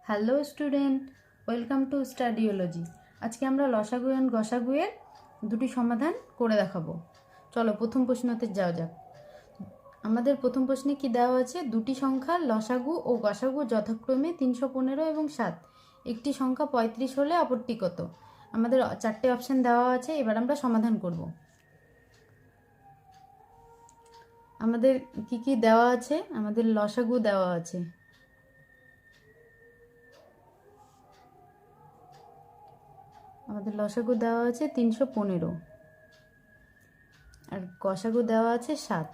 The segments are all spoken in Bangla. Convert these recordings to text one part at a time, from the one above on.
Hello student, welcome to Studiology. আজকে আমরা লসাগু অ্যান্ড গসাগুয়ের দুটি সমাধান করে দেখাবো। চলো প্রথম প্রশ্নতে যাওয়া যাক। আমাদের প্রথম প্রশ্নে কি দেওয়া আছে? দুটি সংখ্যার লসাগু ও গসাগু যথাক্রমে 315 এবং 7। একটি সংখ্যা 35 হলে অপরটি কত? আমাদের চারটে অপশান দেওয়া আছে, এবার আমরা সমাধান করব। আমাদের কি কি দেওয়া আছে? আমাদের লসাগু দেওয়া আছে, লসাগু দেওয়া আছে 315 আর গসাগু দেওয়া আছে 7।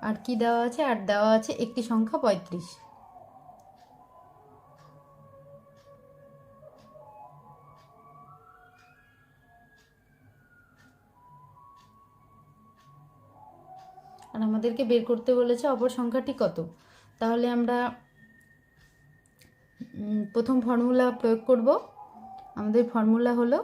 আর কি দেওয়া আছে? আর দেওয়া আছে একটি সংখ্যা 35। আর আমাদেরকে বের করতে বলেছে অপর সংখ্যাটি কত। তাহলে আমরা প্রথম ফর্মুলা প্রয়োগ করব। আমাদের ফর্মুলা হলো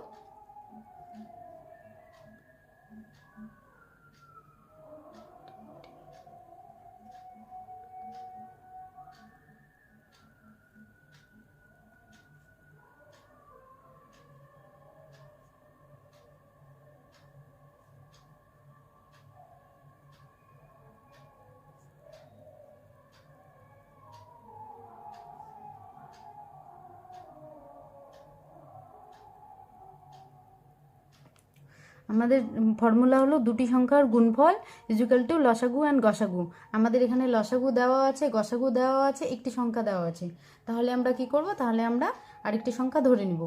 দুটি সংখ্যার গুণফল ইজুকাল টু লসাগু অ্যান্ড গসাগু। আমাদের এখানে লসাগু দেওয়া আছে, গসাগু দেওয়া আছে, একটি সংখ্যা দেওয়া আছে। তাহলে আমরা কি করব? তাহলে আমরা আরেকটি সংখ্যা ধরে নিব।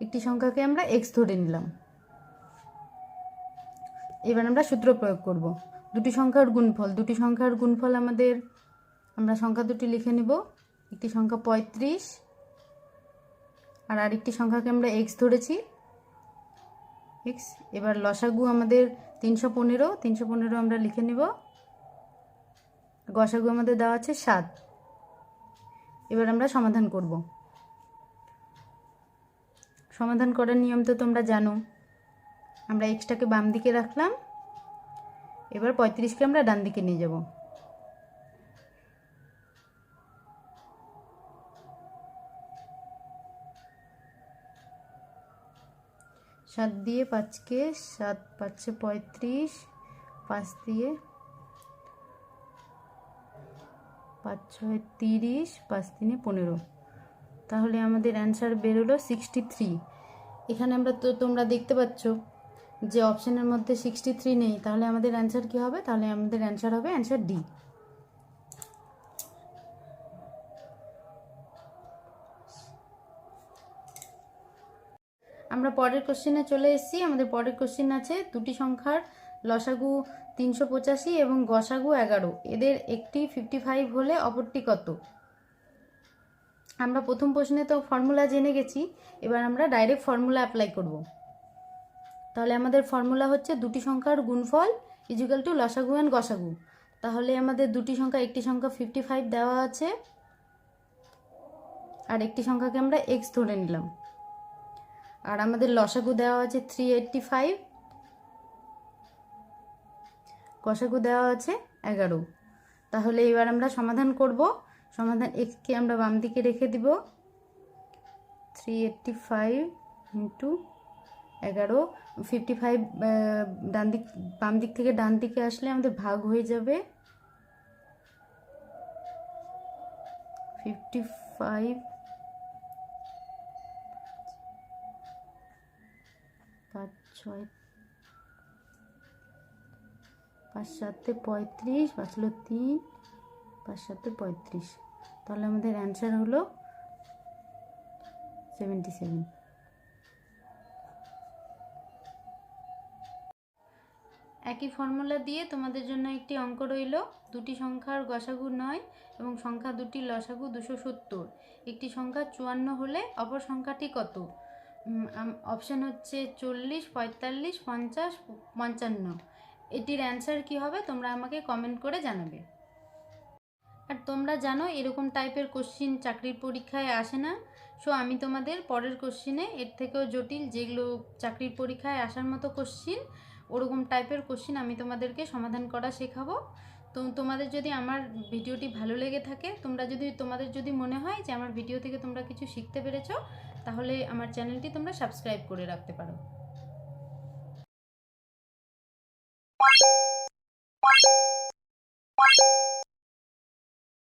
একটি সংখ্যাকে আমরা এক্স ধরে নিলাম। এবার আমরা সূত্র প্রয়োগ করব। দুটি সংখ্যার গুণফল আমাদের, আমরা সংখ্যা দুটি লিখে নিব। একটি সংখ্যা 35 আর আরেকটি সংখ্যাকে আমরা এক্স ধরেছি, এক্স। এবার লসাগু আমাদের 315 আমরা লিখে নিব। গসাগু আমাদের দেওয়া আছে 7। এবার আমরা সমাধান করব। সমাধান করার নিয়ম তো তোমরা জানো। আমরা এক্সটাকে বাম দিকে রাখলাম, এবার 35কে আমরা ডান দিকে নিয়ে যাব। 7 দিয়ে 5কে, 7 5 35, 5 দিয়ে 5 6 30, 5 3 15। তাহলে আমাদের অ্যান্সার বেরোলো 63। এখানে তোমরা দেখতে পাচ্ছ যে অপশানের মধ্যে 63 নেই। তাহলে আমাদের অ্যান্সার কী হবে? তাহলে আমাদের অ্যান্সার হবে অ্যান্সার ডি। আমরা পরের কোশ্চেনে চলে এসেছি। আমাদের পরের কোশ্চেন আছে দুটি সংখ্যার লসাগু 385 এবং গসাগু 11। এদের একটি 55 হলে অপরটি কত? আমরা প্রথম প্রশ্নে তো ফর্মুলা জেনে গেছি, এবার আমরা ডাইরেক্ট ফর্মুলা অ্যাপ্লাই করব। তাহলে আমাদের ফর্মুলা হচ্ছে দুটি সংখ্যার গুণফল ইজুকাল টু লসাগু অ্যান্ড গসাগু। তাহলে আমাদের একটি সংখ্যা 55 দেওয়া আছে আর একটি সংখ্যাকে আমরা এক্স ধরে নিলাম। আর আমাদের লসাগু দেওয়া আছে 385, গসাগু দেওয়া আছে 11। তাহলে এবার আমরা সমাধান করব। সমাধান এক্সকে আমরা বাম দিকে রেখে দিব। 385 ইন্টু 11, 55 বাম দিক থেকে ডান দিকে আসলে আমাদের ভাগ হয়ে যাবে। 55 5 6 5 7 35, 5 হলো 3, 5 7 35। তাহলে আমাদের অ্যান্সার হলো 77। একই ফর্মুলা দিয়ে তোমাদের জন্য একটি অঙ্ক রইল। দুটি সংখ্যার গসাগু 9 এবং সংখ্যা দুটির লসাগু 270। একটি সংখ্যা 54 হলে অপর সংখ্যাটি কত? অপশান হচ্ছে 40, 45, 50, 55। এটির অ্যান্সার কি হবে তোমরা আমাকে কমেন্ট করে জানাবে। আর তোমরা জানো এরকম টাইপের কোশ্চিন চাকরির পরীক্ষায় আসে না, সো আমি তোমাদের পরের কোশ্চিনে এর থেকেও জটিল, যেগুলো চাকরির পরীক্ষায় আসার মতো কোশ্চিন, ওরকম টাইপের কোশ্চিন আমি তোমাদেরকে সমাধান করা শেখাবো। তো তোমাদের যদি আমার ভিডিওটি ভালো লেগে থাকে, তোমাদের যদি মনে হয় যে আমার ভিডিও থেকে তোমরা কিছু শিখতে পেরেছো, তাহলে আমার চ্যানেলটি তোমরা সাবস্ক্রাইব করে রাখতে পারো।